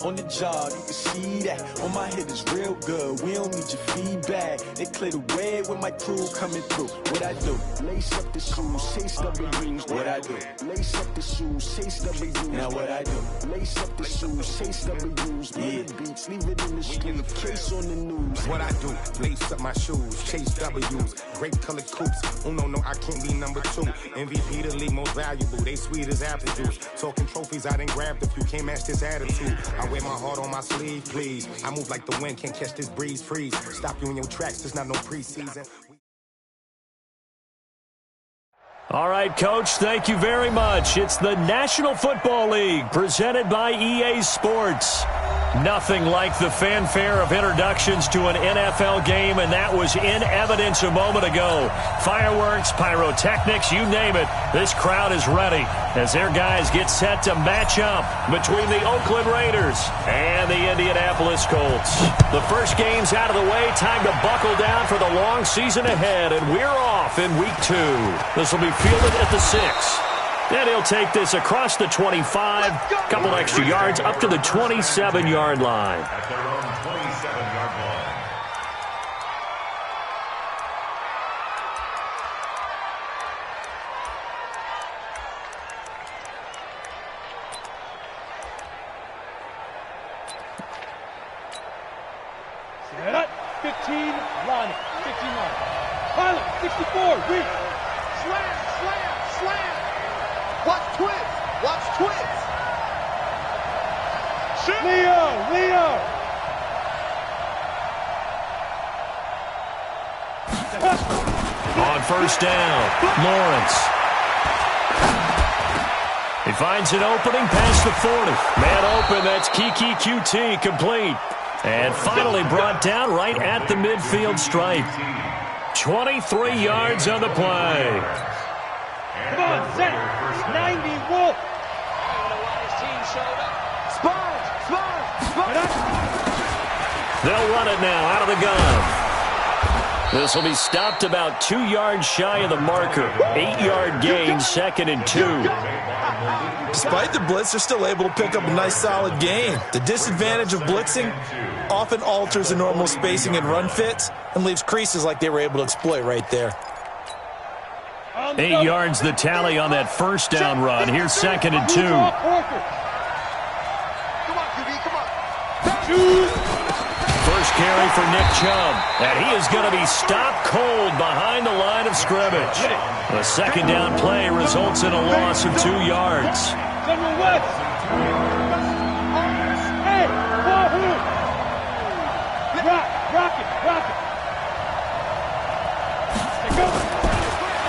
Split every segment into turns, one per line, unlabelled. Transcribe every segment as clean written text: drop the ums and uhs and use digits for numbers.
On the job, you can see that. On my head is real good. We don't need your feedback. They clear the way with my crew coming through. What I do? Lace up the shoes, chase W's. What I do? Lace up the shoes, chase W's. Now what I do? Lace up the shoes, chase W's. Yeah. Beats, leave it in the street, case on the news.
What I do? Lace up my shoes, chase W's. Great colored coops. Oh no, I can't be number 2. MVP the league most valuable. They sweet as apple juice. Talking trophies, I didn't grab the few. Can't match this attitude. I wear my heart on my sleeve, please. I move like the wind, can't catch this breeze, freeze. Stop you in your tracks, there's not no preseason.
All right, Coach, thank you very much. It's the National Football League presented by EA Sports. Nothing like the fanfare of introductions to an NFL game, and that was in evidence a moment ago. Fireworks, pyrotechnics, you name it. This crowd is ready as their guys get set to match up between the Oakland Raiders and the Indianapolis Colts. The first game's out of the way. Time to buckle down for the long season ahead, and we're off in Week 2. This will be fielded at the 6. And he'll take this across the 25, couple extra yards up to the 27-yard line.
At their own 27-yard line.
Set up, 15, line, 15 line. Pilot, 64, reach.
Slam, slam, slam. Watch twins, watch twins. Shoot.
Leo.
On first down, Lawrence. He finds an opening past the 40. Man open, that's Kiki QT complete. And finally brought down right at the midfield stripe. 23 yards on the play.
Come on, set. 90, Wolf.
Sponge.
They'll run it now out of the gun. This will be stopped about 2 yards shy of the marker. 8-yard gain, 2nd and 2.
Despite the blitz, they're still able to pick up a nice solid gain. The disadvantage of blitzing often alters the normal spacing and run fits and leaves creases like they were able to exploit right there.
8 yards the tally on that first down run. Here's 2nd and 2.
Come on, QB, come on.
First carry for Nick Chubb. And he is going to be stopped cold behind the line of scrimmage. The second down play results in a loss of 2 yards.
General West. Hey, Wahoo. Rock it.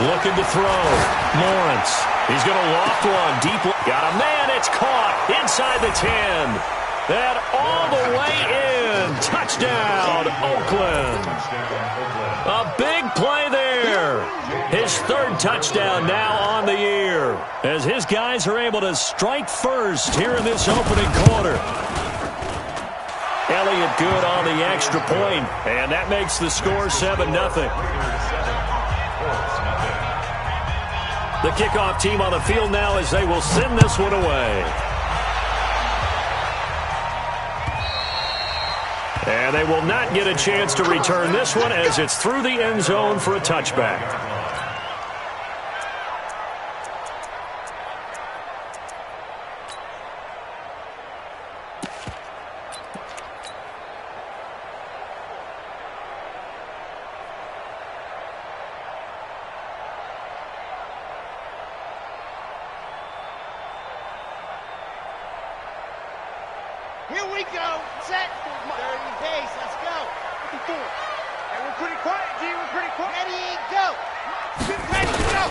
Looking to throw. Lawrence. He's going to loft one deep. Got a man. It's caught inside the 10. That all the way in. Touchdown, Oakland. A big play there. His 3rd touchdown now on the year as his guys are able to strike first here in this opening quarter. Elliott good on the extra point, and that makes the score 7-0. The kickoff team on the field now as they will send this one away. And they will not get a chance to return this one as it's through the end zone for a touchback.
Here we go. Set. 30 pace. Let's go. And we're pretty quiet, G. We're pretty quiet. Ready, go. Ready, go.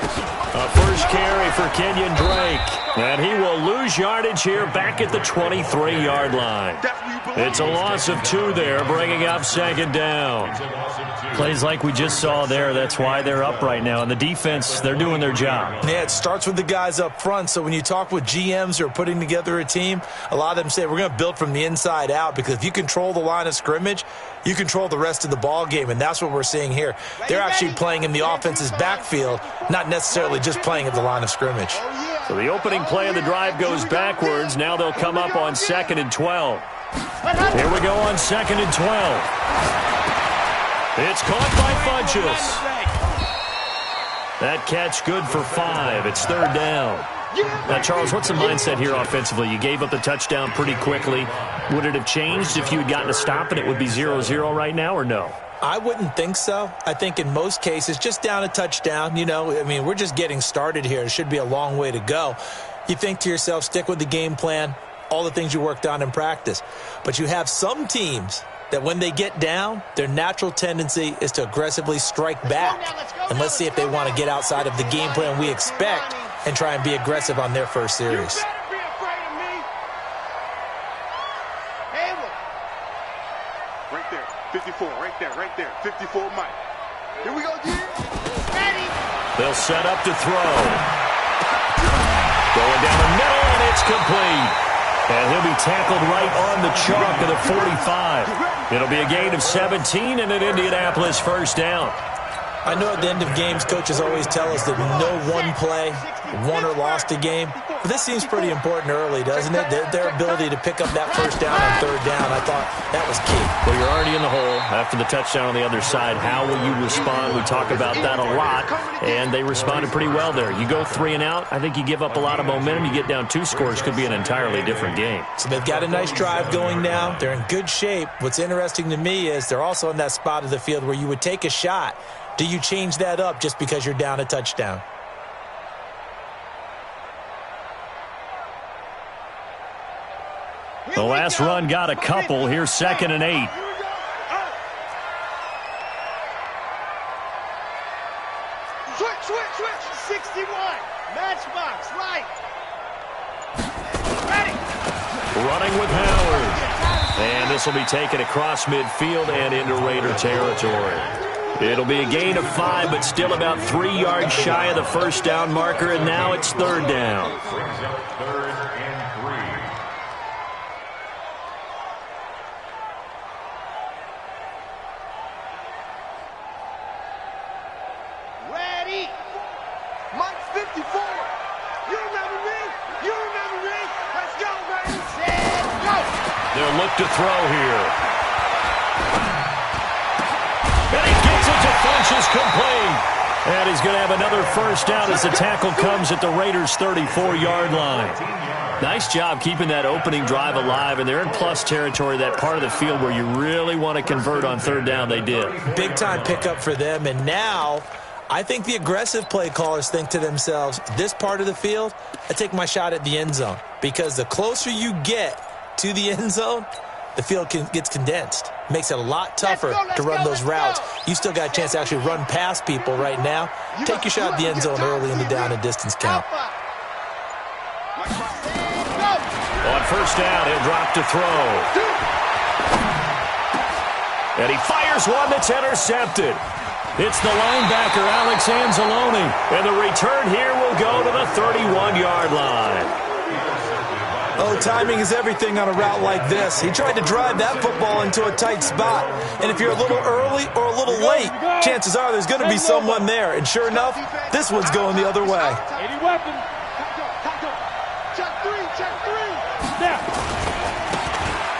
A first carry for Kenyon Drake. And he will lose yardage here back at the 23-yard line. It's a loss of 2 there, bringing up 2nd down. Plays like we just saw there. That's why they're up right now. And the defense, they're doing their job.
Yeah, it starts with the guys up front. So when you talk with GMs who are putting together a team, a lot of them say we're going to build from the inside out, because if you control the line of scrimmage, you control the rest of the ball game, and that's what we're seeing here. They're actually playing in the offense's backfield, not necessarily just playing at the line of scrimmage.
Oh, yeah.
So the opening play of the drive goes backwards. Now they'll come up on 2nd and 12. Here we go on 2nd and 12. It's caught by Funchess. That catch good for 5. It's 3rd down. Now, Charles, what's the mindset here offensively? You gave up the touchdown pretty quickly. Would it have changed if you had gotten a stop and it would be 0-0 right now, or no?
I wouldn't think so. I think in most cases, just down a touchdown, we're just getting started here. It should be a long way to go. You think to yourself, stick with the game plan, all the things you worked on in practice. But you have some teams that when they get down, their natural tendency is to aggressively strike back. And let's see if they want to get outside of the game plan we expect and try and be aggressive on their first series.
Right there, 54, right there, 54 Mike. Here we go, G.
Ready.
They'll set up to throw. Going down the middle, and it's complete. And he'll be tackled right on the chalk of the 45. It'll be a gain of 17 and an Indianapolis first down.
I know at the end of games, coaches always tell us that no one play won or lost a game. But this seems pretty important early, doesn't it? Their ability to pick up that first down on 3rd down, I thought that was key.
Well, you're already in the hole after the touchdown on the other side. How will you respond? We talk about that a lot, and they responded pretty well there. You go 3 and out, I think you give up a lot of momentum. You get down 2 scores, could be an entirely different game.
So they've got a nice drive going now. They're in good shape. What's interesting to me is they're also in that spot of the field where you would take a shot. Do you change that up just because you're down a touchdown?
The last run got a couple. Here's 2nd and 8.
Switch. 61. Matchbox, right. Ready.
Running with Howard. And this will be taken across midfield and into Raider territory. It'll be a gain of 5, but still about 3 yards shy of the first down marker, and now it's 3rd down.
Ready. Mike's 54. You remember me? Let's go, baby. Set, go.
They'll look to throw here. And he gets it to Funchess complete. And he's going to have another first down as the tackle comes at the Raiders' 34-yard line. Nice job keeping that opening drive alive, and they're in plus territory, that part of the field where you really want to convert on 3rd down. They did. Big-time
pickup for them, and now I think the aggressive play callers think to themselves, this part of the field, I take my shot at the end zone, because the closer you get to the end zone, the field gets condensed. Makes it a lot tougher to run those routes. You still got a chance to actually run past people right now. Take your shot at the end zone early in the down and distance count.
On first down, he'll drop to throw. And he fires one that's intercepted. It's the linebacker, Alex Anzalone. And the return here will go to the 31-yard line.
Oh, timing is everything on a route like this. He tried to drive that football into a tight spot. And if you're a little early or a little late, chances are there's going to be someone there. And sure enough, this one's going the other way.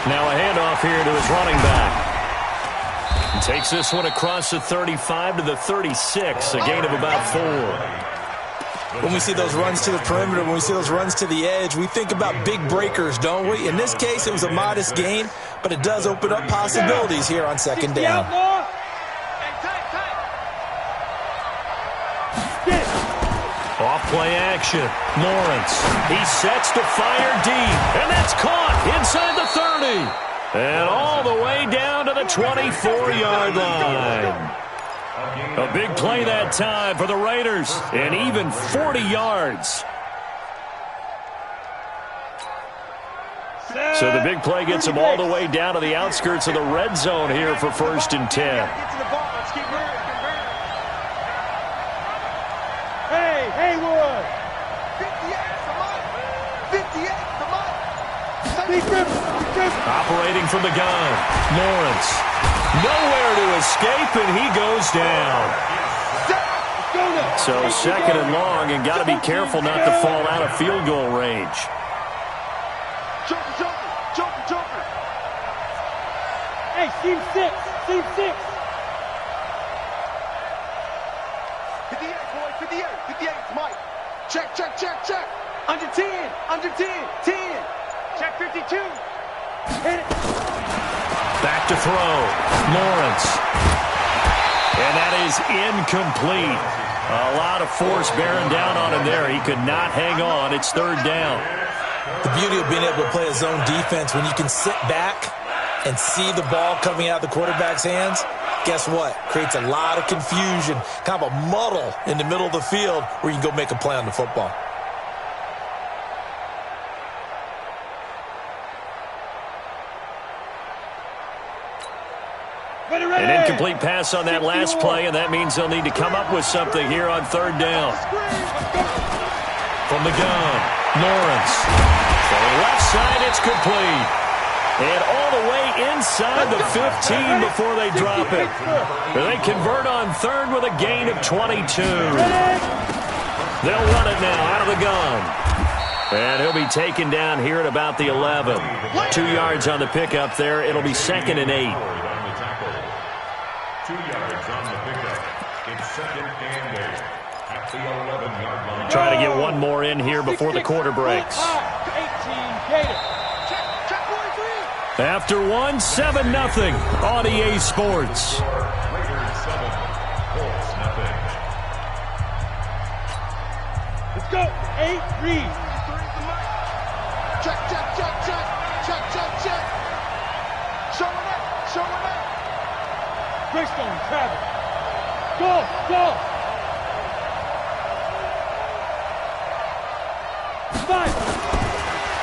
Now a handoff here to his running back. He takes this one across the 35 to the 36, a gain of about 4.
When we see those runs to the perimeter, when we see those runs to the edge, we think about big breakers, don't we? In this case, it was a modest gain, but it does open up possibilities here on 2nd down.
Off-play action. Lawrence. He sets to fire deep, and that's caught inside the 30. And all the way down to the 24-yard line. A big play that time for the Raiders, and even 40 yards. So the big play gets them all the way down to the outskirts of the red zone here for 1st and 10.
Hey, Haywood! 58,
Operating from the gun, Lawrence. Nowhere to escape, and he goes down. So second and long, and got to be careful not to fall out of field goal range.
Joker. Hey, seam 6. 58, boy, 58, Mike. Check. Under 10, 10. Check 52. Hit it.
Back to throw. Lawrence. And that is incomplete. A lot of force bearing down on him there. He could not hang on. It's third down.
The beauty of being able to play a zone defense, when you can sit back and see the ball coming out of the quarterback's hands, guess what? Creates a lot of confusion, kind of a muddle in the middle of the field where you can go make a play on the football.
An incomplete pass on that last play, and that means they'll need to come up with something here on third down. From the gun, Lawrence. For the left side, it's complete. And all the way inside the 15 before they drop it. They convert on third with a gain of 22. They'll run it now out of the gun. And he'll be taken down here at about the 11. 2 yards on the pickup there. It'll be 2nd and 8.
2 yards on the pickup. It's 2nd and 8 at the 11-yard line.
Trying to get one more in here before the quarter breaks.
18 Gator. Check 43.
After one, 7-0 on EA Sports.
Raiders 7, Colts 0.
Let's go. 8 Reed. Check. Showing up. Greystone, Travis. Go. Five.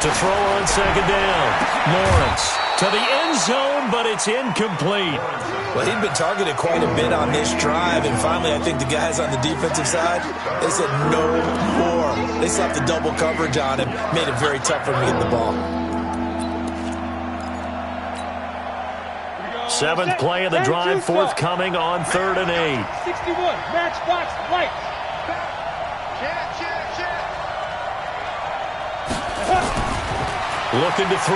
To throw on second down. Lawrence to the end zone, but it's incomplete.
Well, he'd been targeted quite a bit on this drive, and finally I think the guys on the defensive side, they said no more. They slapped the double coverage on him, made it very tough for him to get the ball.
7th play of the drive, forthcoming on 3rd and 8.
61, matchbox, light.
Looking to throw.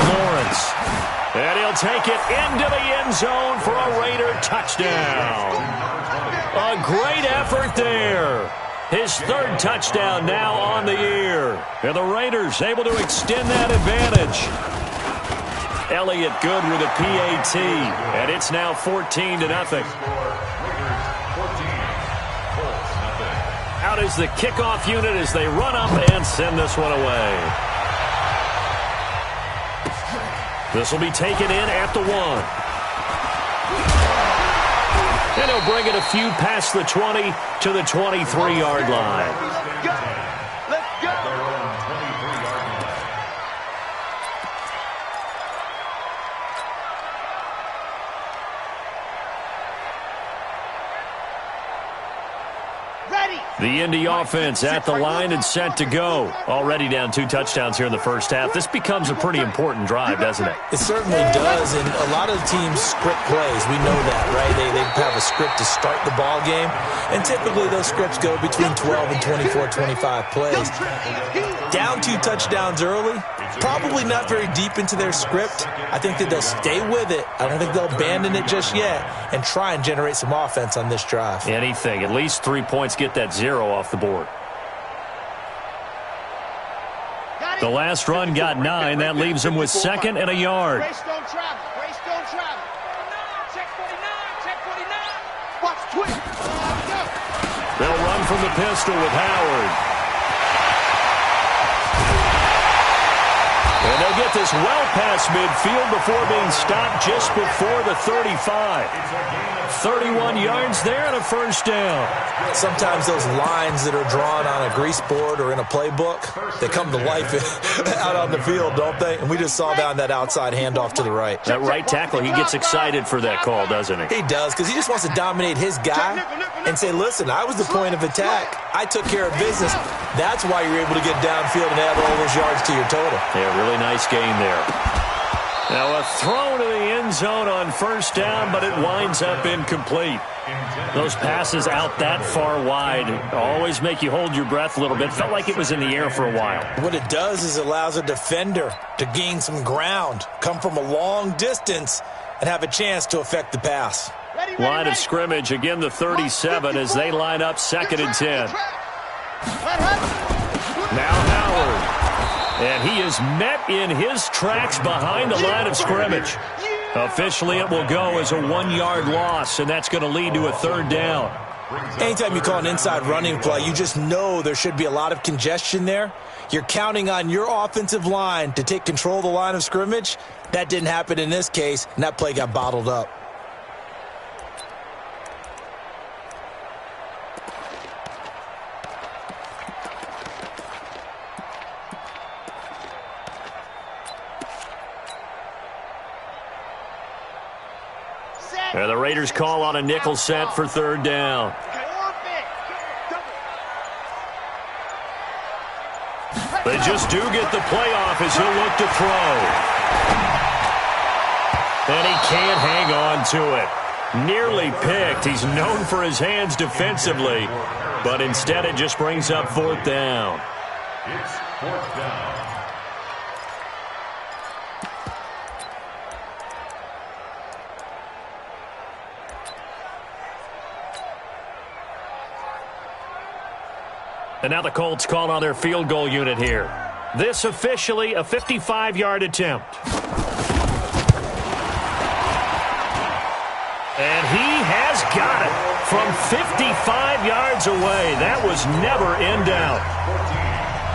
Lawrence. And he'll take it into the end zone for a Raider touchdown. A great effort there. His 3rd touchdown now on the year. And the Raiders able to extend that advantage. Elliott good with a PAT, and it's now 14-0. Out is the kickoff unit as they run up and send this one away. This will be taken in at the 1. And he'll bring it a few past the 20 to the 23-yard line.
Let's go.
The Indy offense at the line and set to go. Already down 2 touchdowns here in the first half. This becomes a pretty important drive, doesn't it?
It certainly does, and a lot of teams script plays. We know that, right? They have a script to start the ball game, and typically those scripts go between 12 and 24, 25 plays. Down 2 touchdowns early, probably not very deep into their script. I think that they'll stay with it. I don't think they'll abandon it just yet and try and generate some offense on this drive.
Anything. At least 3 points, get that 0 off the board. The last run got 9. That leaves him with 2nd and a yard.
Greystone travel. Check 49. Watch twist.
They'll run from the pistol with Howard. And they'll get this well past midfield before being stopped just before the 35. 31 yards there and a first down.
Sometimes those lines that are drawn on a grease board or in a playbook, they come to life out on the field, don't they? And we just saw down that outside handoff to the right.
That right tackle, he gets excited for that call, doesn't he?
He does, because he just wants to dominate his guy and say, listen, I was the point of attack. I took care of business. That's why you're able to get downfield and add all those yards to your total.
Yeah, really nice gain there. Now a throw to the end zone on first down, but it winds up incomplete. Those passes out that far wide always make you hold your breath a little bit. Felt like it was in the air for a while.
What it does is it allows a defender to gain some ground, come from a long distance, and have a chance to affect the pass.
Line of scrimmage, again the 37 as they line up 2nd and 10. Now Howard. And he is met in his tracks behind the line of scrimmage. Officially, it will go as a 1-yard loss, and that's going to lead to a 3rd down.
Anytime you call an inside running play, you just know there should be a lot of congestion there. You're counting on your offensive line to take control of the line of scrimmage. That didn't happen in this case, and that play got bottled up.
And the Raiders call on a nickel set for 3rd down. They just do get the playoff as he'll look to throw. And he can't hang on to it. Nearly picked. He's known for his hands defensively, but instead it just brings up 4th down.
It's 4th down.
And now the Colts call on their field goal unit here. This officially a 55-yard attempt. And he has got it from 55 yards away. That was never in doubt.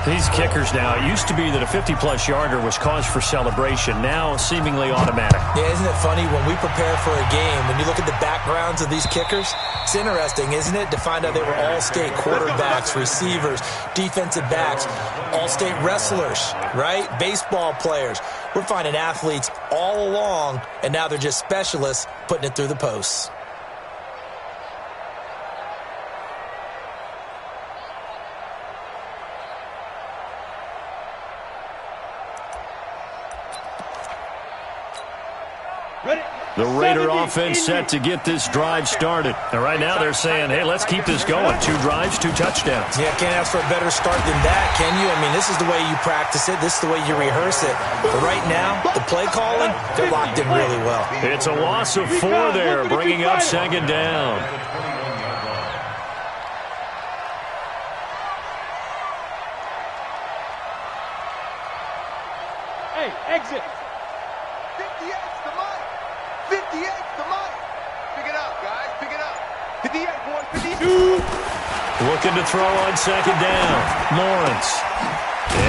These kickers now, it used to be that a 50-plus yarder was cause for celebration. Now seemingly automatic.
Yeah, isn't it funny when we prepare for a game, when you look at the backgrounds of these kickers, it's interesting, isn't it, to find out they were all-state quarterbacks, receivers, defensive backs, all-state wrestlers, right? Baseball players. We're finding athletes all along, and now they're just specialists putting it through the posts.
The Raider offense set to get this drive started. And right now they're saying, hey, let's keep this going. 2 drives, 2 touchdowns.
Yeah, can't ask for a better start than that, can you? I mean, this is the way you practice it. This is the way you rehearse it. But right now, the play calling, they're locked in really well.
It's a loss of 4 there, bringing up 2nd down.
Hey, exit.
58's the money. 58's the money. Pick it up, guys. Pick it up. 58, boys. 52.
Looking to throw on 2nd down. Lawrence.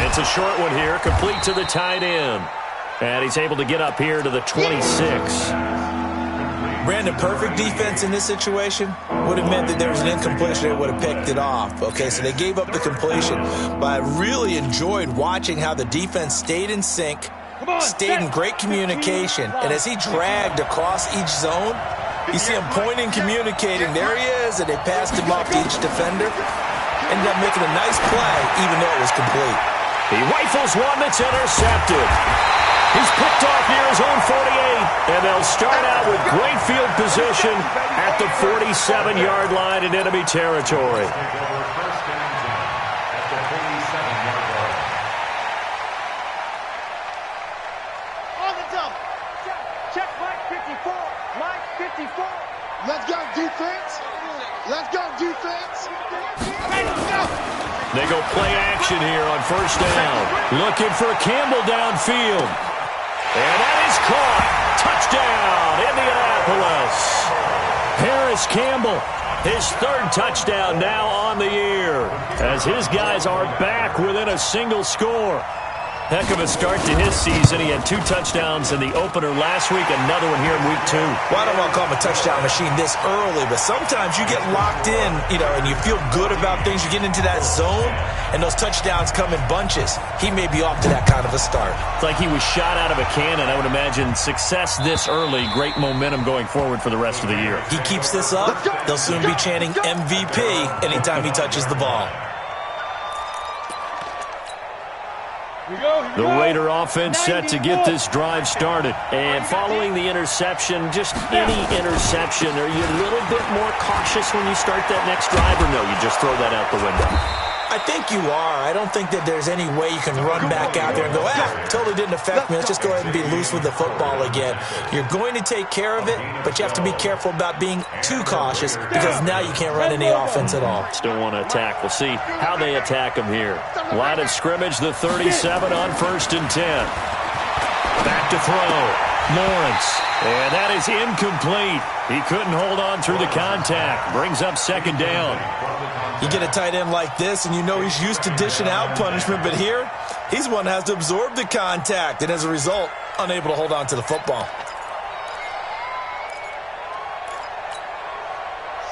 It's a short one here, complete to the tight end. And he's able to get up here to the 26.
Brandon, perfect defense in this situation would have meant that there was an incompletion. They would have picked it off. Okay, so they gave up the completion. But I really enjoyed watching how the defense stayed in sync, stayed in great communication. And as he dragged across each zone, you see him pointing, communicating. There he is, and they passed him off to each defender. Ended up making a nice play, even though it was complete.
He rifles one that's intercepted. He's picked off near his own 48, and they'll start out with great field position at the 47-yard line in enemy territory.
On the double. Check Mike 54. Mike 54. Let's go, defense. Let's go, defense. Let's go.
They go play action here on 1st down. Looking for Campbell downfield. And that is caught. Touchdown, Indianapolis. Harris Campbell, his 3rd touchdown now on the year, as his guys are back within a single score. Heck of a start to his season. He had 2 touchdowns in the opener last week, another one here in week 2.
Well, I don't want to call him a touchdown machine this early, but sometimes you get locked in, and you feel good about things. You get into that zone, and those touchdowns come in bunches. He may be off to that kind of a start.
It's like he was shot out of a cannon. I would imagine success this early, great momentum going forward for the rest of the year.
He keeps this up, they'll soon be chanting MVP anytime he touches the ball.
The Raider offense set to get this drive started. And following the interception, just any interception, are you a little bit more cautious when you start that next drive, or no, you just throw that out the window?
I think you are. I don't think that there's any way you can run back out there and go, totally didn't affect me. Let's just go ahead and be loose with the football again. You're going to take care of it, but you have to be careful about being too cautious because now you can't run any offense at all.
Still want to attack. We'll see how they attack him here. Line of scrimmage, the 37 on 1st and 10. Back to throw. Lawrence. And that is incomplete. He couldn't hold on through the contact. Brings up 2nd down.
You get a tight end like this, and you know he's used to dishing out punishment, but here, he's one that has to absorb the contact, and as a result, unable to hold on to the football.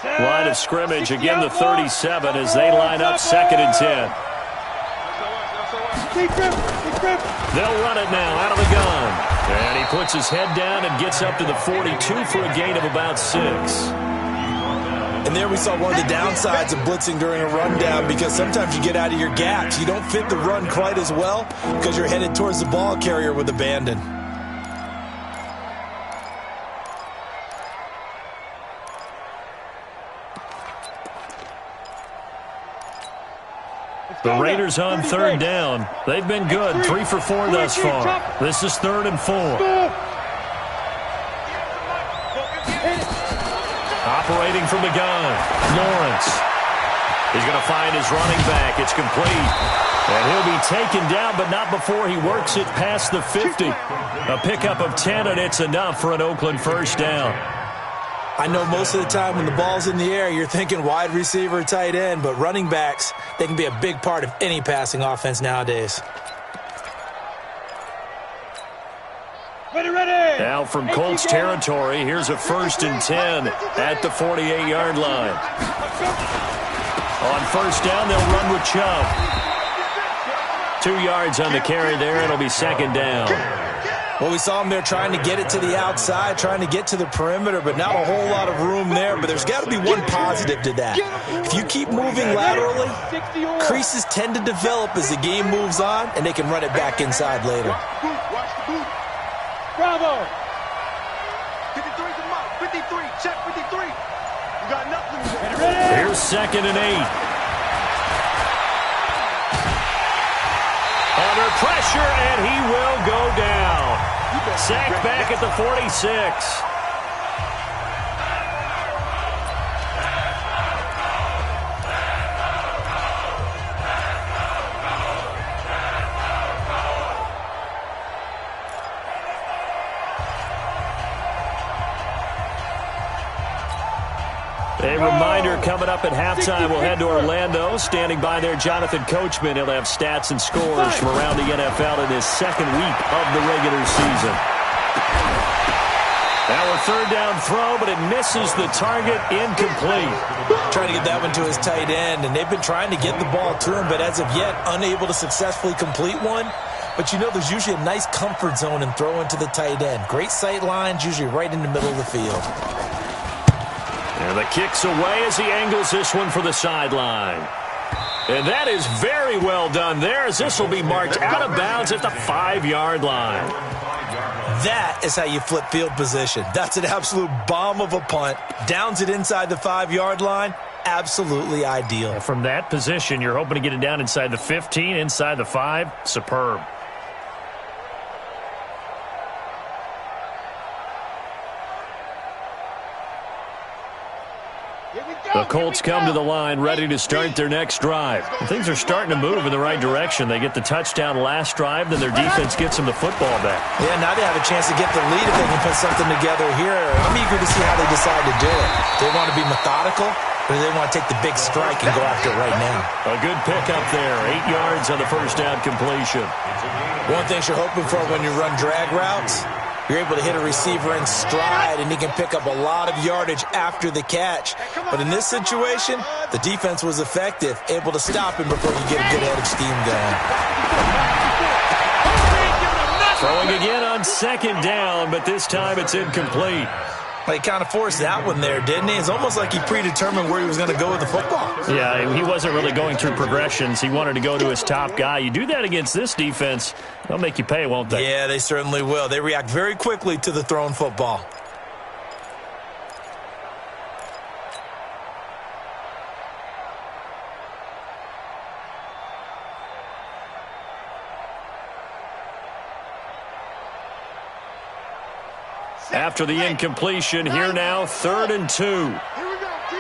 Line of scrimmage, again the 37 as they line up 2nd and 10. They'll run it now out of the gun. And he puts his head down and gets up to the 42 for a gain of about 6.
And there we saw one of the downsides of blitzing during a rundown because sometimes you get out of your gaps. You don't fit the run quite as well because you're headed towards the ball carrier with abandon.
The Raiders on 3rd down. They've been good, 3 for 4 thus far. This is 3rd and 4. Operating from the gun, Lawrence. He's going to find his running back. It's complete. And he'll be taken down, but not before he works it past the 50. A pickup of 10, and it's enough for an Oakland 1st down.
I know most of the time when the ball's in the air, you're thinking wide receiver, tight end, but running backs, they can be a big part of any passing offense nowadays.
Now from Colts territory, here's a 1st and 10 at the 48-yard line. On 1st down, they'll run with Chubb. 2 yards on the carry there, it'll be 2nd down.
Well, we saw him there trying to get it to the outside, trying to get to the perimeter, but not a whole lot of room there. But there's got to be one positive to that. If you keep moving laterally, creases tend to develop as the game moves on, and they can run it back inside later.
Bravo! 53's a mark. 53. Check 53. You got nothing.
Here's 2nd and 8. Under pressure, and he will go down. Sacked back at the 46. A reminder coming up at halftime, we'll head to Orlando. Standing by there, Jonathan Coachman. He'll have stats and scores from around the NFL in his 2nd week of the regular season. Now a 3rd down throw, but it misses the target, incomplete.
Trying to get that one to his tight end, and they've been trying to get the ball to him, but as of yet, unable to successfully complete one. But you know there's usually a nice comfort zone in throwing to the tight end. Great sight lines, usually right in the middle of the field.
And the kick's away as he angles this one for the sideline. And that is very well done there as this will be marked out of bounds at the 5-yard line.
That is how you flip field position. That's an absolute bomb of a punt. Downs it inside the 5-yard line. Absolutely ideal.
And from that position, you're hoping to get it down inside the 15, inside the 5. Superb. The Colts come to the line ready to start their next drive. And things are starting to move in the right direction. They get the touchdown last drive, then their defense gets them the football back.
Yeah, now they have a chance to get the lead if they can put something together here. I'm eager to see how they decide to do it. They want to be methodical, or they want to take the big strike and go after it right now.
A good pickup there. 8 yards on the 1st down completion.
One thing you're hoping for when you run drag routes, you're able to hit a receiver in stride, and he can pick up a lot of yardage after the catch. But in this situation, the defense was effective, able to stop him before you get a good head of steam going.
Throwing again on 2nd down, but this time it's incomplete.
He kind of forced that one there, didn't he? It's almost like he predetermined where he was going to go with the football.
Yeah, he wasn't really going through progressions. He wanted to go to his top guy. You do that against this defense, they'll make you pay, won't they?
Yeah, they certainly will. They react very quickly to the thrown football.
After the incompletion, here now, 3rd and 2.
Here we go, D.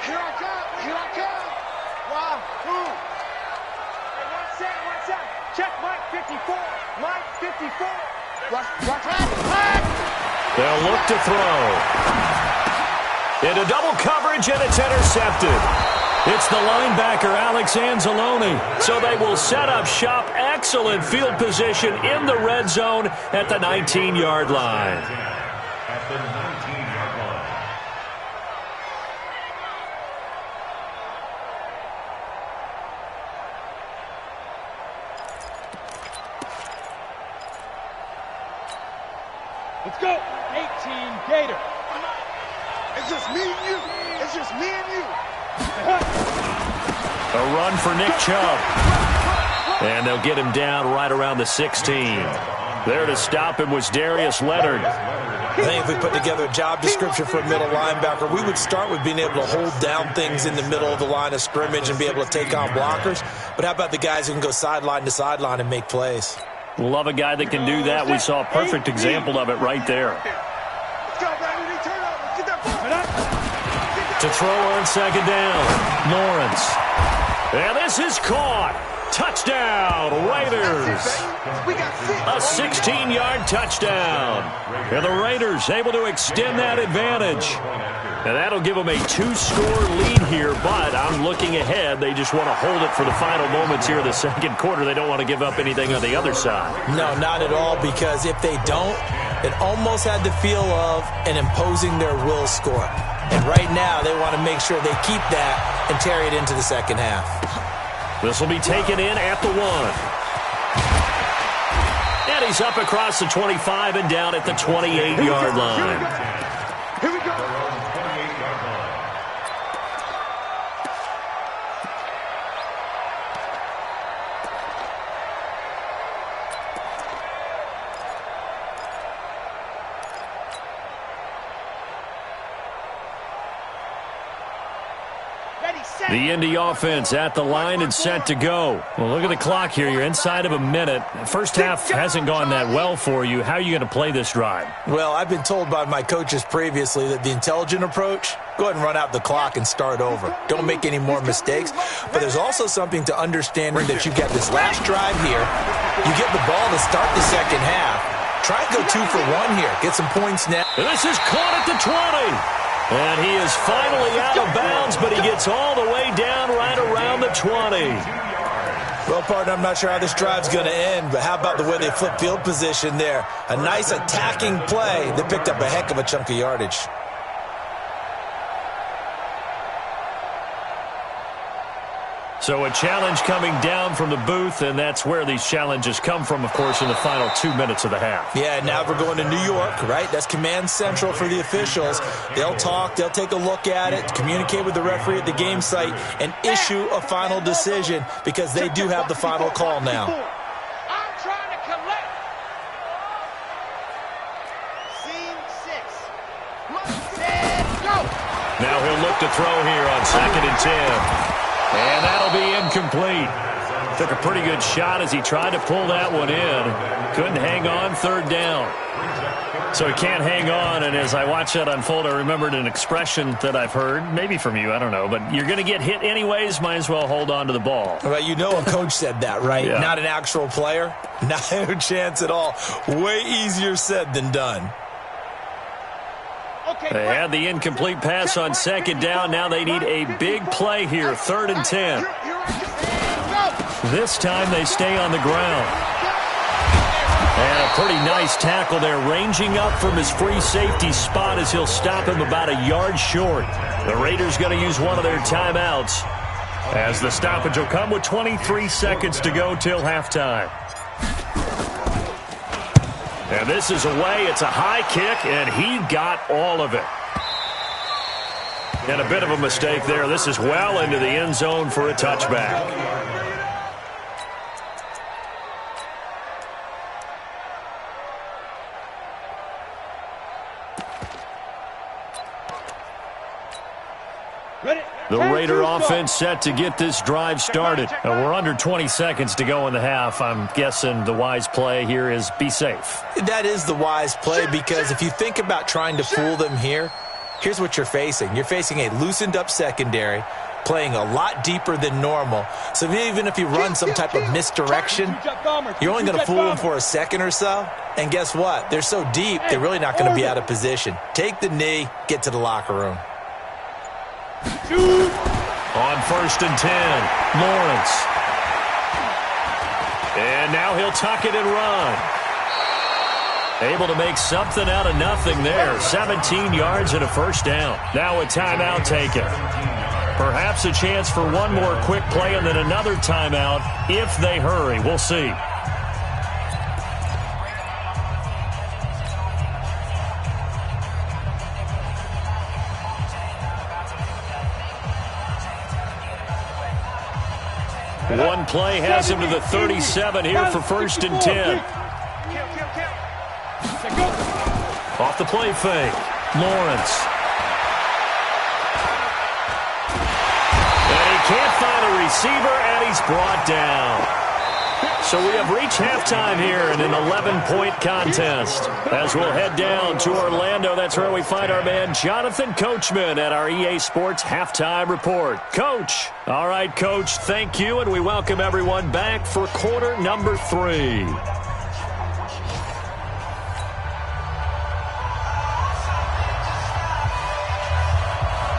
Here I come. Here I come. Wow. Hey, one sec. Check Mike 54. Mike 54. Watch that.
They'll look to throw. Into double coverage, and it's intercepted. It's the linebacker, Alex Anzalone. So they will set up shop. Excellent field position in the red zone at the 19-yard line.
At the 19-yard line.
Let's go. 18 Gator.
It's just me and you. It's just me and you.
A run for Nick Chubb. And they'll get him down right around the 16. There to stop him was Darius Leonard.
I think if we put together a job description for a middle linebacker, we would start with being able to hold down things in the middle of the line of scrimmage and be able to take on blockers. But how about the guys who can go sideline to sideline and make plays?
Love a guy that can do that. We saw a perfect example of it right there.
Let's go, Brandon. Turn up. Let's get that ball.
To throw on 2nd down, Lawrence. And this is caught. Touchdown, Raiders. A 16-yard touchdown. And the Raiders able to extend that advantage. And that'll give them a 2-score lead here, but I'm looking ahead. They just want to hold it for the final moments here in the 2nd quarter. They don't want to give up anything on the other side.
No, not at all, because if they don't, it almost had the feel of an imposing their will score. And right now, they want to make sure they keep that and carry it into the 2nd half.
This will be taken in at the 1. And he's up across the 25 and down at the 28-yard line.
Here we go.
The Indy offense at the line and set to go. Well, look at the clock here. You're inside of a minute. First half hasn't gone that well for you. How are you going to play this drive?
Well, I've been told by my coaches previously that the intelligent approach, go ahead and run out the clock and start over. Don't make any more mistakes. But there's also something to understanding that you get this last drive here. You get the ball to start the 2nd half. Try and go 2 for 1 here. Get some points now.
This is caught at the 20. And he is finally out of bounds, but he gets all the way down right around the 20.
Well, partner, I'm not sure how this drive's going to end, but how about the way they flip field position there? A nice attacking play that picked up a heck of a chunk of yardage.
So a challenge coming down from the booth, and that's where these challenges come from, of course, in the final 2 minutes of the half.
Yeah, now we're going to New York, right? That's command central for the officials. They'll talk, they'll take a look at it, communicate with the referee at the game site, and issue a final decision because they do have the final call now.
I'm trying to collect. Scene 6. Go.
Now he'll look to throw here on 2nd and 10. And that'll be incomplete. Took a pretty good shot as he tried to pull that one in. Couldn't hang on, 3rd down. So he can't hang on, and as I watched that unfold, I remembered an expression that I've heard, maybe from you, I don't know, but you're going to get hit anyways, might as well hold on to the ball.
Well, you know a coach said that, right?
Yeah.
Not an actual player. No chance at all. Way easier said than done.
They had the incomplete pass on 2nd down. Now they need a big play here, 3rd and 10. This time they stay on the ground. And a pretty nice tackle there, ranging up from his free safety spot as he'll stop him about a yard short. The Raiders going to use one of their timeouts as the stoppage will come with 23 seconds to go till halftime. And this is away. It's a high kick, and he got all of it. And a bit of a mistake there. This is well into the end zone for a touchback. The Raider offense set to get this drive started. We're under 20 seconds to go in the half. I'm guessing the wise play here is be safe.
That is the wise play, because if you think about trying to fool them here, here's what you're facing. You're facing a loosened up secondary, playing a lot deeper than normal. So even if you run some type of misdirection, you're only going to fool them for a second or so. And guess what? They're so deep, they're really not going to be out of position. Take the knee, get to the locker room.
On 1st and 10, Lawrence. And now he'll tuck it and run. Able to make something out of nothing there. 17 yards and a first down. Now a timeout taken. Perhaps a chance for one more quick play and then another timeout if they hurry. We'll see. One play has him to the 37 here for 1st and 10. Off the play fake. Lawrence. And he can't find a receiver, and he's brought down. So we have reached halftime here in an 11-point contest. As we'll head down to Orlando, that's where we find our man Jonathan Coachman at our EA Sports Halftime Report. Coach. All right, Coach, thank you, and we welcome everyone back for quarter number 3.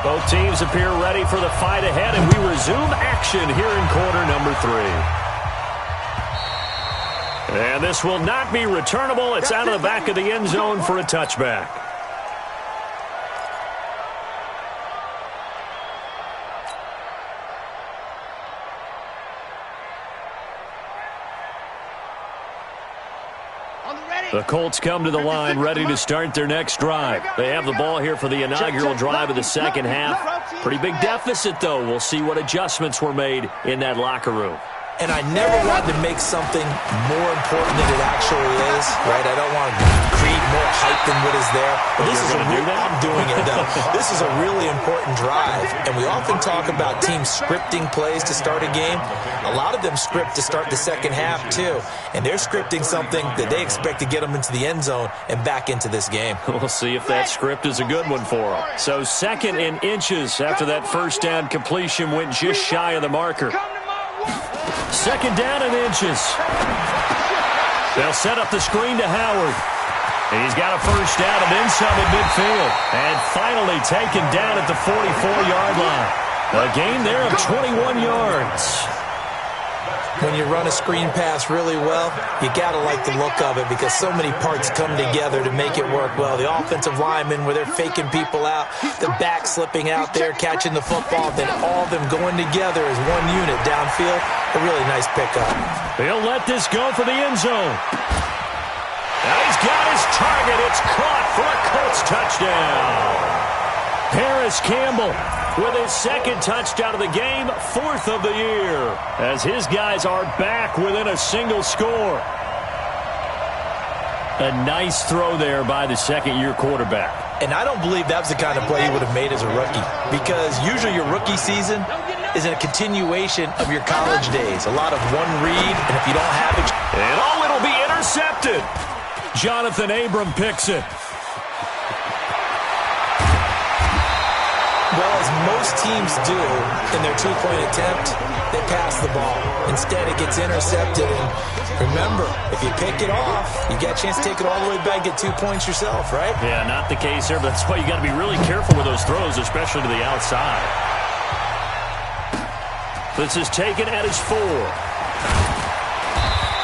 Both teams appear ready for the fight ahead, and we resume action here in quarter number 3. And this will not be returnable. It's out of the back of the end zone for a touchback. The Colts come to the line ready to start their next drive. They have the ball here for the inaugural drive of the second half. Pretty big deficit, though. We'll see what adjustments were made in that locker room.
And I never wanted to make something more important than it actually is, right? I don't want to create more hype than what is there. But this is I'm doing it, though. This is a really important drive. And we often talk about teams scripting plays to start a game. A lot of them script to start the second half, too. And they're scripting something that they expect to get them into the end zone and back into this game.
We'll see if that script is a good one for them. So 2nd and inches after that first down completion went just shy of the marker. 2nd down and inches. They'll set up the screen to Howard. He's got a first down and then some at midfield. And finally taken down at the 44-yard line. A gain there of 21 yards.
When you run a screen pass really well, you got to like the look of it because so many parts come together to make it work well. The offensive linemen where they're faking people out, the back slipping out there, catching the football, then all of them going together as one unit downfield. A really nice pickup.
They'll let this go for the end zone. Now he's got his target. It's caught for a Colts touchdown. Paris Campbell with his 2nd touchdown of the game, 4th of the year, as his guys are back within a single score. A nice throw there by the 2nd-year quarterback.
And I don't believe that was the kind of play he would have made as a rookie, because usually your rookie season is a continuation of your college days. A lot of one read, and if you don't have it...
And it'll be intercepted. Jonathan Abram picks it.
Well, as most teams do in their two-point attempt, they pass the ball. Instead, it gets intercepted. And remember, if you pick it off, you get a chance to take it all the way back, get 2 points yourself, right?
Yeah, not the case here, but that's why you got to be really careful with those throws, especially to the outside. This is taken at his 4.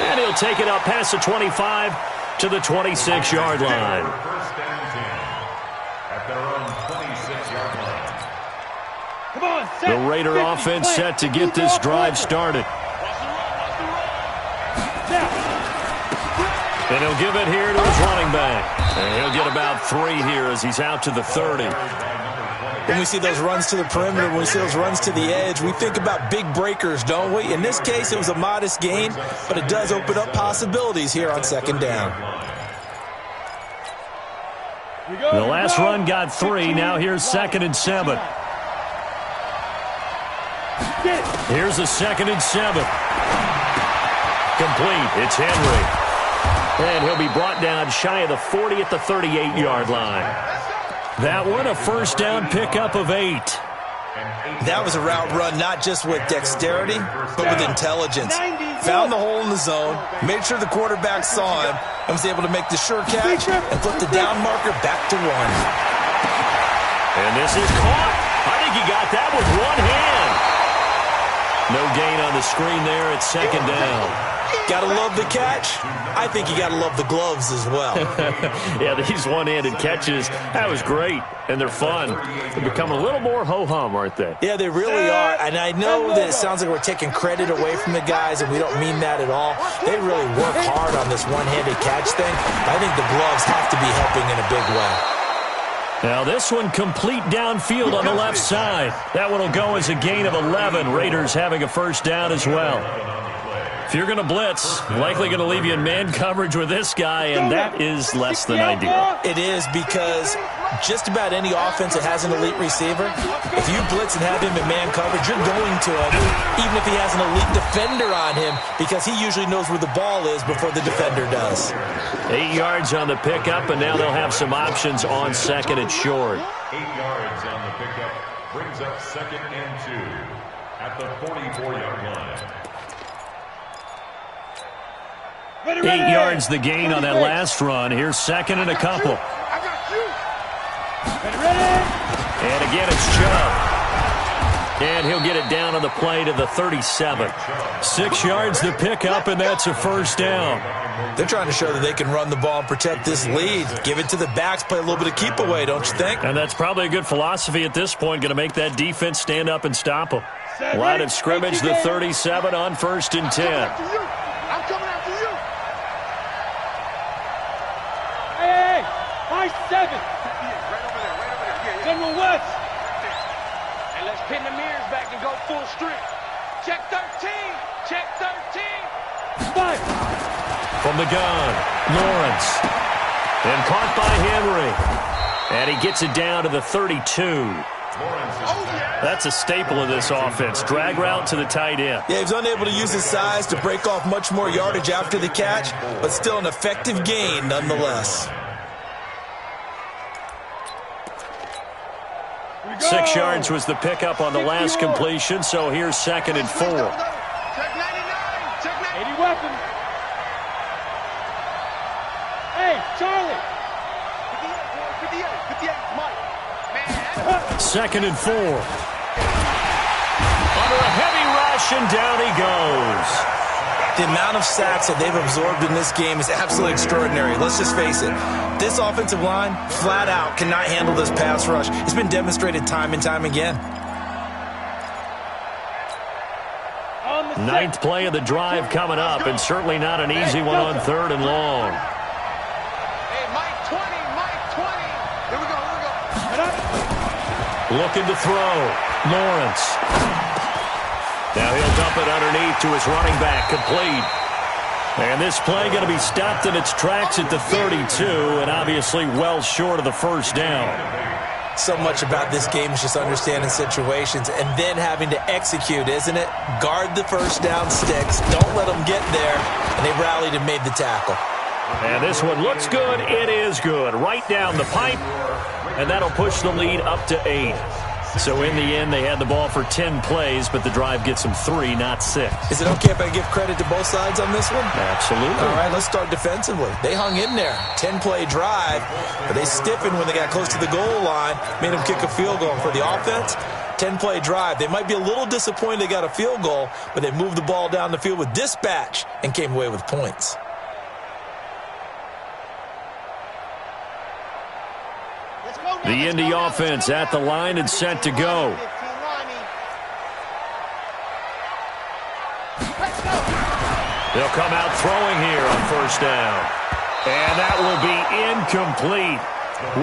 And he'll take it up past the 25 to the 26-yard line.
First and 10 at their own 26-yard line.
The Raider offense set to get this drive started. And he'll give it here to his running back. And he'll get about 3 here as he's out to the 30.
When we see those runs to the perimeter, when we see those runs to the edge, we think about big breakers, don't we? In this case, it was a modest gain, but it does open up possibilities here on second down.
The last run got 3. Now here's 2nd and 7. Here's a 2nd and 7. Complete. It's Henry. And he'll be brought down shy of the 40 at the 38-yard line. That one, a first down pickup of 8.
That was a route run not just with dexterity, but with intelligence. Found the hole in the zone, made sure the quarterback saw him, and was able to make the sure catch and flip the down marker back to 1.
And this is caught. I think he got that with one hand. No gain on the screen there. It's 2nd down.
Gotta love the catch. I think you gotta love the gloves as well.
Yeah, these one-handed catches, that was great, and they're fun. They're becoming a little more ho-hum, aren't they?
Yeah, they really are, and I know that it sounds like we're taking credit away from the guys, and we don't mean that at all. They really work hard on this one-handed catch thing. I think the gloves have to be helping in a big way.
Now this one complete downfield on the left side. That one will go as a gain of 11. Raiders having a first down as well. If you're going to blitz, likely going to leave you in man coverage with this guy, and that is less than ideal.
It is, because just about any offense that has an elite receiver, if you blitz and have him in man coverage, you're going to him, even if he has an elite defender on him, because he usually knows where the ball is before the defender does.
8 yards on the pickup, and now they'll have some options on 2nd and short.
8 yards on the pickup brings up 2nd and 2 at the 44-yard line.
8 yards the gain on that last run. Here's 2nd and a couple. And again, it's Chubb. And he'll get it down on the play to the 37. 6 yards the pickup, and that's a first down.
They're trying to show that they can run the ball and protect this lead. Give it to the backs, play a little bit of keep away, don't you think?
And that's probably a good philosophy at this point, going to make that defense stand up and stop them. Line of scrimmage, the 37 on 1st and 10.
I'm coming after you.
Hey, high 7.
Right over there.
General West.
And let's pin the mirrors back and go full strength. Check 13. Check 13.
Fight.
From the gun, Lawrence. And caught by Henry. And he gets it down to the 32. That's a staple of this offense. Drag route to the tight end.
Yeah, he was unable to use his size to break off much more yardage after the catch, but still an effective gain nonetheless.
6 yards was the pickup on the last completion, so here's 2nd and 4.
Check 99. Check 90.
80 weapons. Hey, Charlie.
58, Mike. Man.
2nd and 4. Under a heavy rush, and down he goes.
The amount of sacks that they've absorbed in this game is absolutely extraordinary. Let's just face it. This offensive line, flat out, cannot handle this pass rush. It's been demonstrated time and time again.
9th play of the drive coming up, and certainly not an easy one on 3rd and long.
Hey, Mike 20. Here we go.
Looking to throw. Lawrence. Now he'll dump it underneath to his running back, complete. And this play going to be stopped in its tracks at the 32, and obviously well short of the first down.
So much about this game is just understanding situations and then having to execute, isn't it? Guard the first down sticks. Don't let them get there. And they rallied and made the tackle.
And this one looks good. It is good. Right down the pipe. And that'll push the lead up to 8. So in the end, they had the ball for 10 plays, but the drive gets them 3, not 6.
Is it okay if I give credit to both sides on this one?
Absolutely.
All right, let's start defensively. They hung in there. 10-play drive, but they stiffened when they got close to the goal line, made them kick a field goal. For the offense, 10-play drive. They might be a little disappointed they got a field goal, but they moved the ball down the field with dispatch and came away with points.
The Indy offense at the line and set to go. They'll come out throwing here on first down. And that will be incomplete.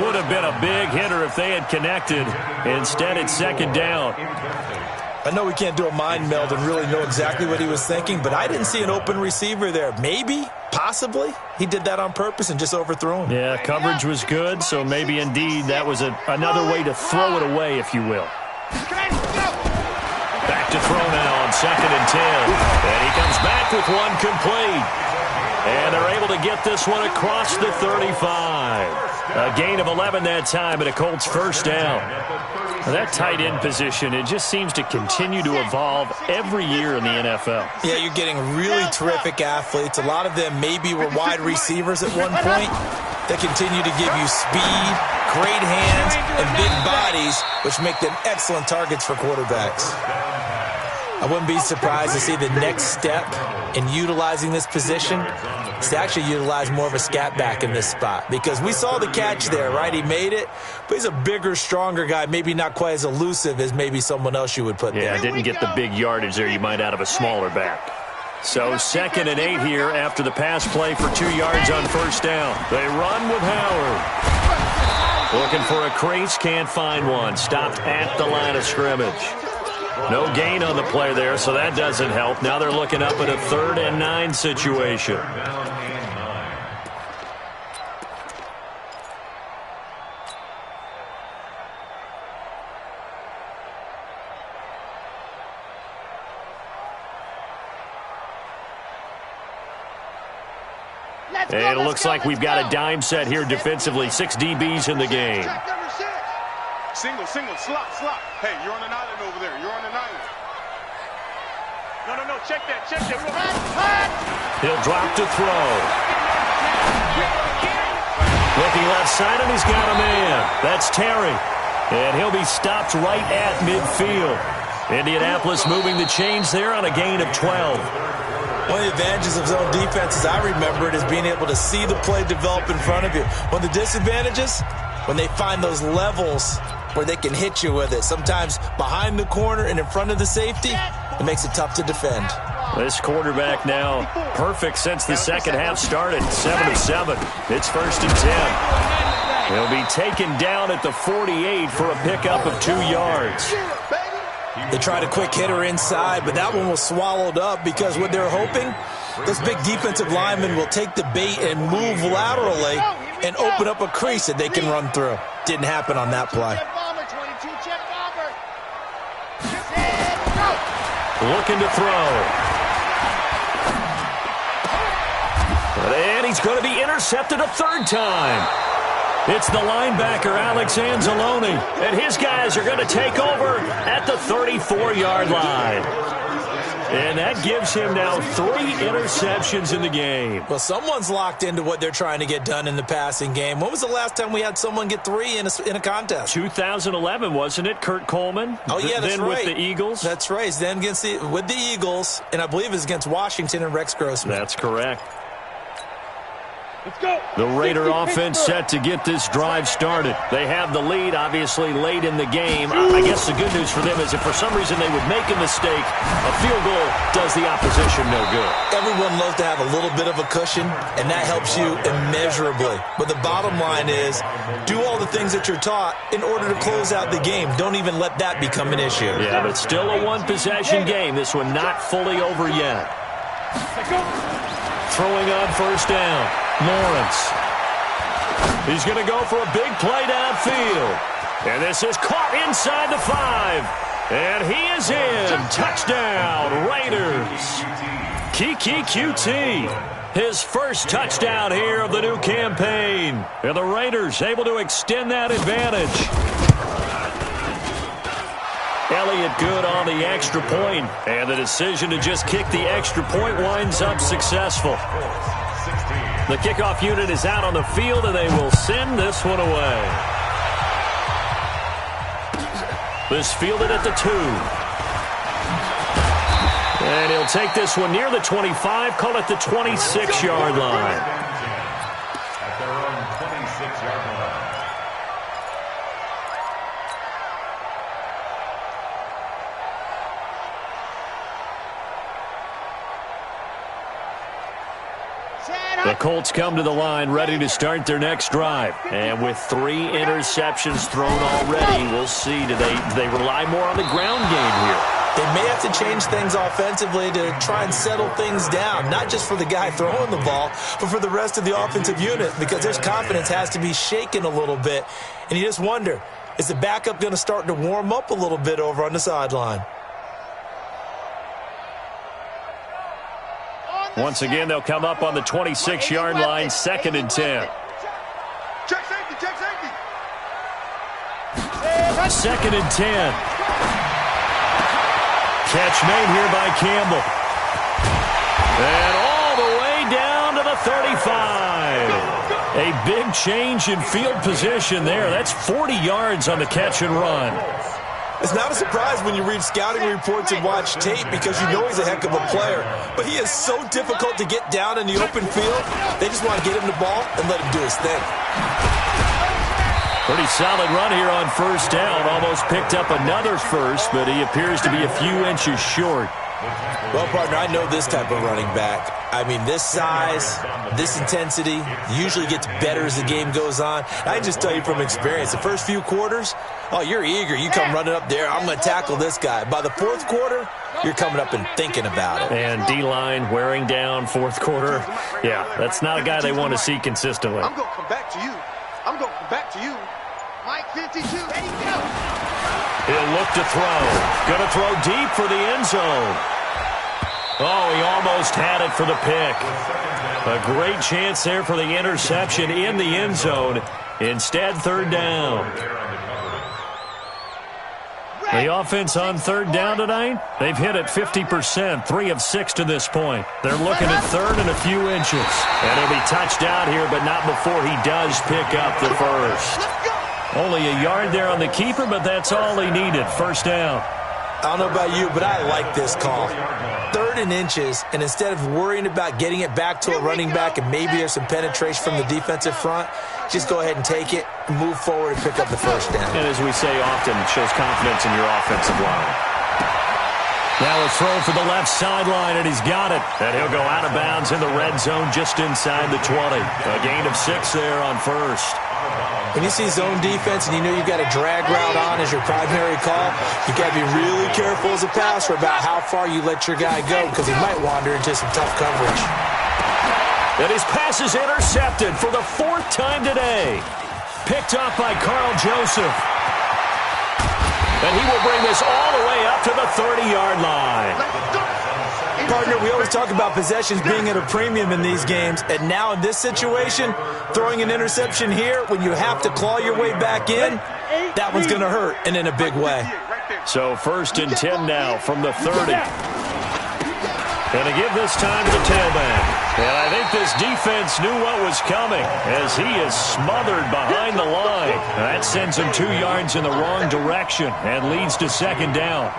Would have been a big hitter if they had connected. Instead, it's second down.
I know we can't do a mind meld and really know exactly what he was thinking, but I didn't see an open receiver there. Maybe, possibly, he did that on purpose and just overthrew him.
Yeah, coverage was good, so maybe indeed that was another way to throw it away, if you will. Back to throw now on 2nd and 10. And he comes back with one complete. And they're able to get this one across the 35. A gain of 11 that time, and a Colts first down. That tight end position, it just seems to continue to evolve every year in the NFL.
Yeah, you're getting really terrific athletes. A lot of them maybe were wide receivers at one point. They continue to give you speed, great hands, and big bodies, which make them excellent targets for quarterbacks. I wouldn't be surprised to see the next step in utilizing this position is to actually utilize more of a scat back in this spot, because we saw the catch there, right? He made it, but he's a bigger, stronger guy, maybe not quite as elusive as maybe someone else you would put there.
Yeah, didn't get the big yardage there you might out of a smaller back. So 2nd and 8 here after the pass play for 2 yards on first down. They run with Howard. Looking for a crease, can't find one. Stopped at the line of scrimmage. No gain on the play there, so that doesn't help. Now they're looking up at a 3rd and 9 situation. And it looks like we've got a dime set here defensively. 6 DBs in the game.
Single, slot. Hey, you're on an island over there. You're on an island. No, check that.
He'll drop to throw. Looking left side, and he's got a man. That's Terry. And he'll be stopped right at midfield. Indianapolis moving the chains there on a gain of 12.
One of the advantages of zone defense, as I remember it, is being able to see the play develop in front of you. One of the disadvantages, when they find those levels where they can hit you with it. Sometimes behind the corner and in front of the safety, it makes it tough to defend.
This quarterback now perfect since the second half started. 7 of 7. It's 1st and 10. He'll be taken down at the 48 for a pickup of 2 yards.
They tried a quick hitter inside, but that one was swallowed up because what they're hoping, those big defensive linemen will take the bait and move laterally and open up a crease that they can run through. Didn't happen on that play.
Looking to throw. And he's going to be intercepted a 3rd time. It's the linebacker, Alex Anzalone, and his guys are going to take over at the 34-yard line. And that gives him now 3 interceptions in the game.
Well, someone's locked into what they're trying to get done in the passing game. When was the last time we had someone get 3 in a contest?
2011, wasn't it? Kurt Coleman?
Oh, yeah, that's
then
right.
With the Eagles?
That's right. Then with the Eagles, and I believe it's against Washington and Rex Grossman.
That's correct.
Let's go.
The Raider offense set to get this drive started. They have the lead, obviously, late in the game. I guess the good news for them is if for some reason they would make a mistake, a field goal does the opposition no good.
Everyone loves to have a little bit of a cushion, and that helps you immeasurably. But the bottom line is, do all the things that you're taught in order to close out the game. Don't even let that become an issue.
Yeah, but still a one-possession game. This one not fully over yet. Throwing on first down. Lawrence. He's going to go for a big play downfield. And this is caught inside the 5. And he is in. Touchdown, Raiders. Kiki QT. His first touchdown here of the new campaign. And the Raiders able to extend that advantage. Elliott good on the extra point. And the decision to just kick the extra point winds up successful. The kickoff unit is out on the field, and they will send this one away. This fielded at the 2. And he'll take this one near the 25, call it the 26-yard line.
At their own 26-yard line.
The Colts come to the line ready to start their next drive. And with 3 interceptions thrown already, we'll see. Do they rely more on the ground game here?
They may have to change things offensively to try and settle things down, not just for the guy throwing the ball, but for the rest of the offensive unit, because their confidence has to be shaken a little bit. And you just wonder, is the backup going to start to warm up a little bit over on the sideline?
Once again, they'll come up on the 26-yard line, 2nd and 10.
Check safety, check safety.
2nd and 10. Catch made here by Campbell. And all the way down to the 35. A big change in field position there. That's 40 yards on the catch and run.
It's not a surprise when you read scouting reports and watch tape because you know he's a heck of a player. But he is so difficult to get down in the open field. They just want to get him the ball and let him do his thing.
Pretty solid run here on 1st down. Almost picked up another first, but he appears to be a few inches short.
Well, partner, I know this type of running back. I mean, this size, this intensity usually gets better as the game goes on. I can just tell you from experience, the first few quarters, oh, you're eager. You come running up there, I'm going to tackle this guy. By the 4th quarter, you're coming up and thinking about it.
And D-line wearing down 4th quarter. Yeah, that's not a guy they want to see consistently.
I'm going to come back to you. I'm going to come back to you. Mike 52, there you go.
He'll look to throw. Going to throw deep for the end zone. Oh, he almost had it for the pick. A great chance there for the interception in the end zone. Instead, 3rd down. The offense on 3rd down tonight, they've hit it 50%, 3 of 6 to this point. They're looking at 3rd and a few inches. And he'll be touched out here, but not before he does pick up the first. Only a yard there on the keeper, but that's all he needed. 1st down.
I don't know about you, but I like this call. 3rd and inches, and instead of worrying about getting it back to a running back and maybe there's some penetration from the defensive front, just go ahead and take it, move forward, and pick up the 1st down.
And as we say often, it shows confidence in your offensive line. Now a throw for the left sideline, and he's got it. And he'll go out of bounds in the red zone just inside the 20. A gain of 6 there on 1st.
When you see zone defense and you know you've got a drag route on as your primary call, you got to be really careful as a passer about how far you let your guy go because he might wander into some tough coverage.
And his pass is intercepted for the 4th time today. Picked up by Carl Joseph. And he will bring this all the way up to the 30-yard line.
Partner, we always talk about possessions being at a premium in these games, and now in this situation, throwing an interception here when you have to claw your way back in, that one's going to hurt, and in a big way.
So 1st and 10 now from the 30. Going to give this time to the tailback. And I think this defense knew what was coming as he is smothered behind the line. That sends him 2 yards in the wrong direction and leads to 2nd down.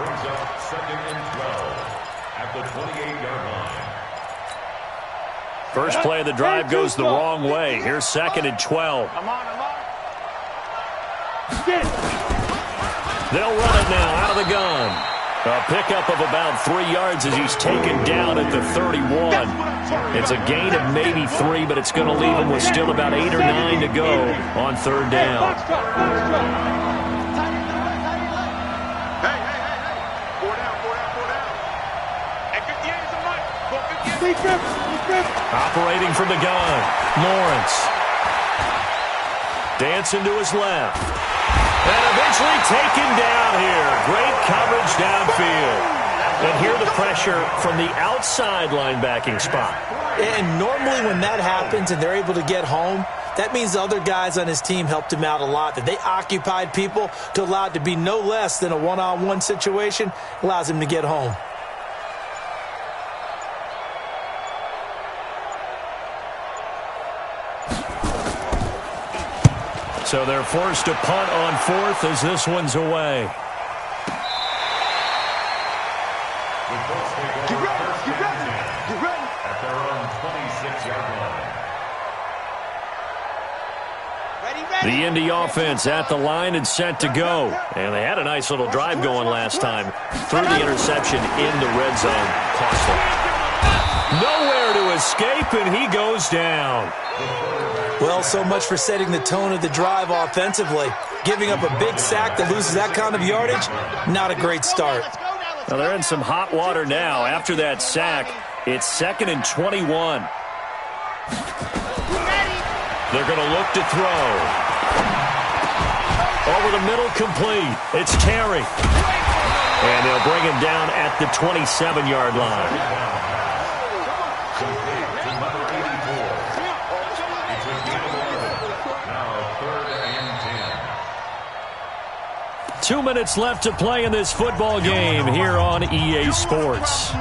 First play of the drive goes the wrong way. Here's 2nd and 12. They'll run it now out of the gun. A pickup of about 3 yards as he's taken down at the 31. It's a gain of maybe 3, but it's going to leave him with still about 8 or 9 to go on 3rd down.
Hey. 4 down. At 58 is a month. Go 58.
Operating from the gun, Lawrence. Dancing to his left. And eventually taken down here. Great coverage downfield. And here the pressure from the outside linebacking spot.
And normally when that happens and they're able to get home, that means the other guys on his team helped him out a lot. That they occupied people to allow it to be no less than a one-on-one situation allows him to get home.
So they're forced to punt on 4th as this one's away.
Get ready.
At their own 26-yard line.
The Indy offense at the line and set to go. And they had a nice little drive going last time. Threw the interception in the red zone. Costly. Nowhere to escape, and he goes down.
Well, so much for setting the tone of the drive offensively. Giving up a big sack that loses that kind of yardage, not a great start.
Well, they're in some hot water now. After that sack, it's 2nd and 21. They're going to look to throw. Over the middle, complete. It's Terry. And they'll bring him down at the 27-yard line. 2 minutes left to play in this football game here on EA Sports.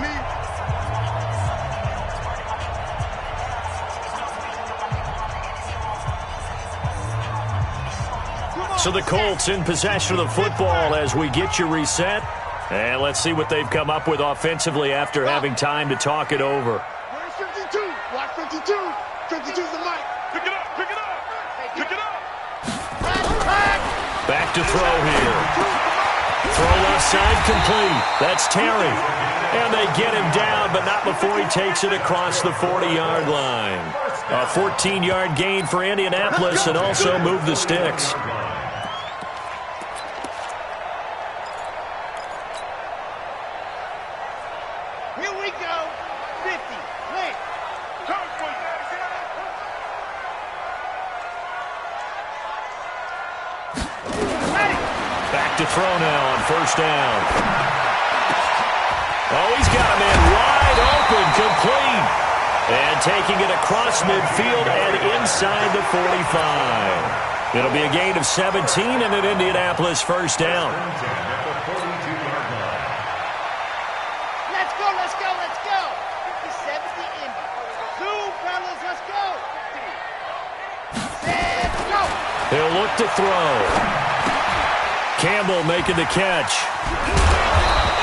So the Colts in possession of the football as we get you reset. And let's see what they've come up with offensively after having time to talk it over.
Where's 52? Watch 52. 52's the mic. Pick it up, pick it up, pick it up.
Back to throw here. Throw left side complete. That's Terry. And they get him down, but not before he takes it across the 40-yard line. A 14-yard gain for Indianapolis and also move the sticks.
Here we go. 50. Lane.
Back to throw now on first down. Oh, he's got a man wide open, complete. And taking it across midfield and inside the 45. It'll be a gain of 17 and an Indianapolis first down.
Let's go, let's go, let's go. 57 to Indy. Two, fellas, let's go. Let's go.
He'll look to throw. Campbell making the catch.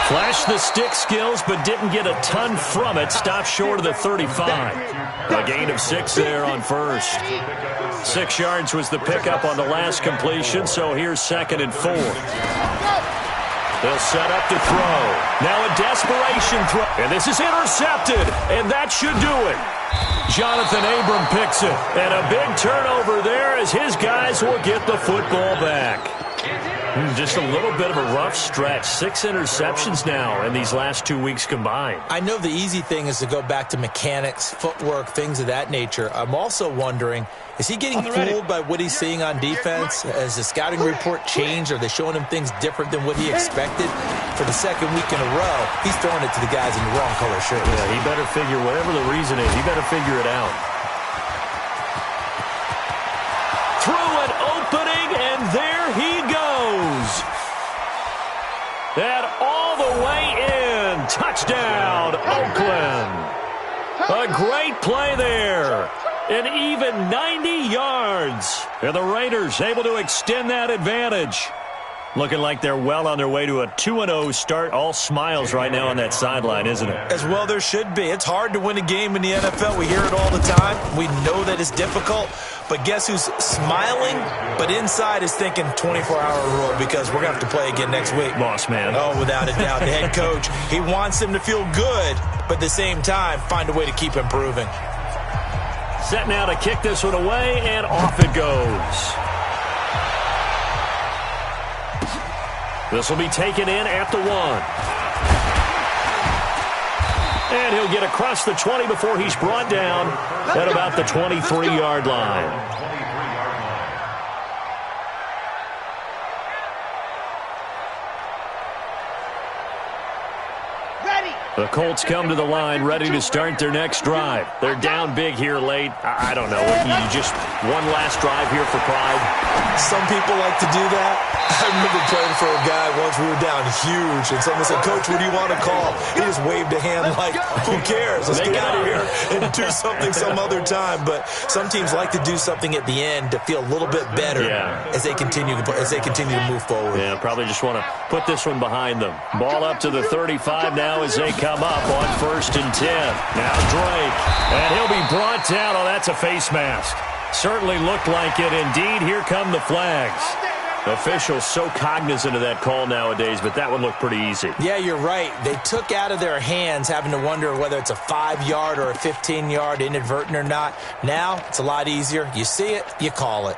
Flashed the stick skills, but didn't get a ton from it. Stopped short of the 35. A gain of 6 there on first. 6 yards was the pickup on the last completion, so here's 2nd and 4. They'll set up to throw. Now a desperation throw. And this is intercepted, and that should do it. Jonathan Abram picks it. And a big turnover there as his guys will get the football back. Just a little bit of a rough stretch. 6 interceptions now in these last 2 weeks combined.
I know the easy thing is to go back to mechanics, footwork, things of that nature. I'm also wondering, is he getting fooled by what he's seeing on defense? Has the scouting report changed? Are they showing him things different than what he expected? For the second week in a row, he's throwing it to the guys in the wrong color shirts.
Yeah, he better figure, whatever the reason is, he better figure it out. Through an opening, and there he goes. And all the way in. Touchdown, Oakland. A great play there. An even 90 yards. And the Raiders able to extend that advantage. Looking like they're well on their way to a 2-0 start. All smiles right now on that sideline, isn't it?
As well there should be. It's hard to win a game in the NFL. We hear it all the time. We know that it's difficult. But guess who's smiling, but inside is thinking 24-hour rule because we're going to have to play again next week.
Boss man.
Oh, without a doubt. The head coach, he wants them to feel good, but at the same time, find a way to keep improving.
Set now to kick this one away, and off it goes. This will be taken in at the 1. And he'll get across the 20 before he's brought down at about the 23-yard line. The Colts come to the line ready to start their next drive. They're down big here late. I don't know. You just one last drive here for pride?
Some people like to do that. I remember playing for a guy once. We were down huge, and someone said, "Coach, what do you want to call?" He just waved a hand like, who cares? Let's get out of here and do something some other time. But some teams like to do something at the end to feel a little bit better as they continue to move forward.
Yeah, probably just want to put this one behind them. Ball up to the 35 now as they come up on 1st and 10. Now Drake, and he'll be brought down. Oh, that's a face mask. Certainly looked like it. Indeed, here come the flags. Officials so cognizant of that call nowadays, but that one looked pretty easy.
Yeah, you're right. They took out of their hands having to wonder whether it's a 5-yard or a 15-yard, inadvertent or not. Now, it's a lot easier. You see it, you call it.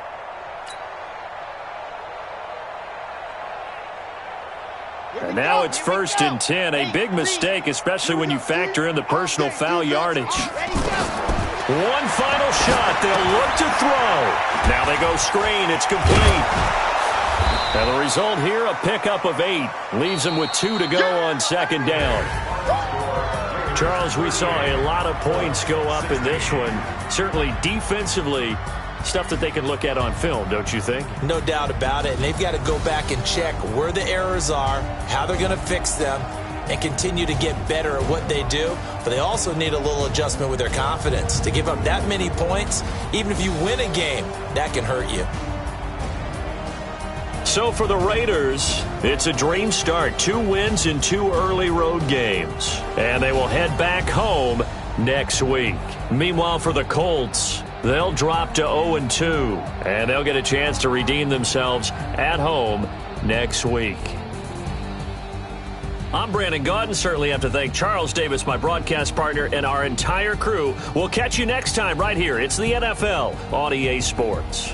And now it's 1st and 10. A big mistake, especially when you factor in the personal foul yardage. One final shot. They'll look to throw. Now they go screen. It's complete. And the result here, a pickup of 8. Leaves them with 2 to go on 2nd down. Charles, we saw a lot of points go up in this one. Certainly defensively, stuff that they can look at on film, don't you think?
No doubt about it. And they've got to go back and check where the errors are, how they're going to fix them, and continue to get better at what they do. But they also need a little adjustment with their confidence. To give up that many points, even if you win a game, that can hurt you.
So for the Raiders, it's a dream start. 2 wins in 2 early road games. And they will head back home next week. Meanwhile, for the Colts, they'll drop to 0-2. And they'll get a chance to redeem themselves at home next week. I'm Brandon Gaudin. Certainly have to thank Charles Davis, my broadcast partner, and our entire crew. We'll catch you next time right here. It's the NFL on EA Sports.